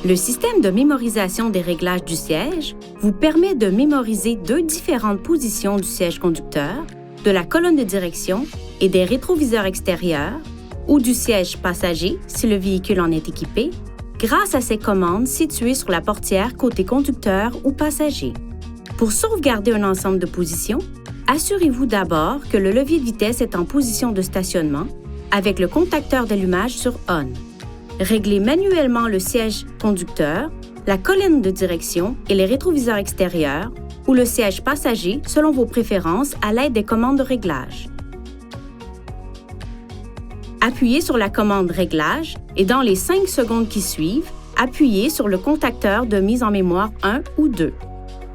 Le système de mémorisation des réglages du siège vous permet de mémoriser deux différentes positions du siège conducteur, de la colonne de direction et des rétroviseurs extérieurs, ou du siège passager si le véhicule en est équipé, grâce à ces commandes situées sur la portière côté conducteur ou passager. Pour sauvegarder un ensemble de positions, assurez-vous d'abord que le levier de vitesse est en position de stationnement avec le contacteur d'allumage sur ON. Réglez manuellement le siège conducteur, la colonne de direction et les rétroviseurs extérieurs ou le siège passager selon vos préférences à l'aide des commandes de réglage. Appuyez sur la commande Réglage et dans les 5 secondes qui suivent, appuyez sur le contacteur de mise en mémoire 1 ou 2.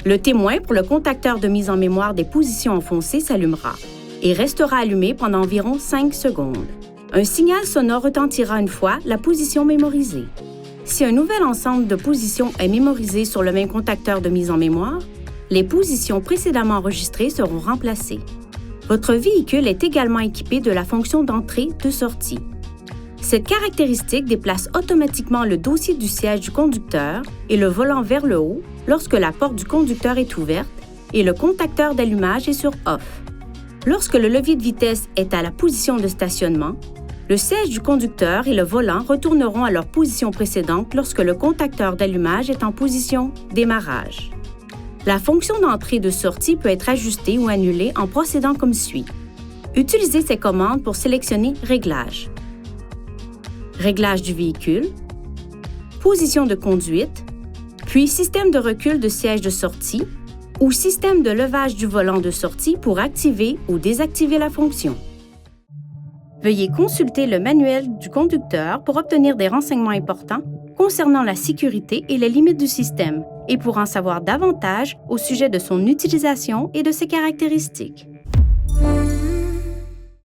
Le témoin pour le contacteur de mise en mémoire des positions enfoncées s'allumera et restera allumé pendant environ 5 secondes. Un signal sonore retentira une fois la position mémorisée. Si un nouvel ensemble de positions est mémorisé sur le même contacteur de mise en mémoire, les positions précédemment enregistrées seront remplacées. Votre véhicule est également équipé de la fonction d'entrée-de-sortie. Cette caractéristique déplace automatiquement le dossier du siège du conducteur et le volant vers le haut lorsque la porte du conducteur est ouverte et le contacteur d'allumage est sur off. Lorsque le levier de vitesse est à la position de stationnement, le siège du conducteur et le volant retourneront à leur position précédente lorsque le contacteur d'allumage est en position démarrage. La fonction d'entrée et de sortie peut être ajustée ou annulée en procédant comme suit. Utilisez ces commandes pour sélectionner Réglage. Réglage du véhicule, position de conduite, puis système de recul de siège de sortie ou système de levage du volant de sortie pour activer ou désactiver la fonction. Veuillez consulter le manuel du conducteur pour obtenir des renseignements importants concernant la sécurité et les limites du système et pour en savoir davantage au sujet de son utilisation et de ses caractéristiques.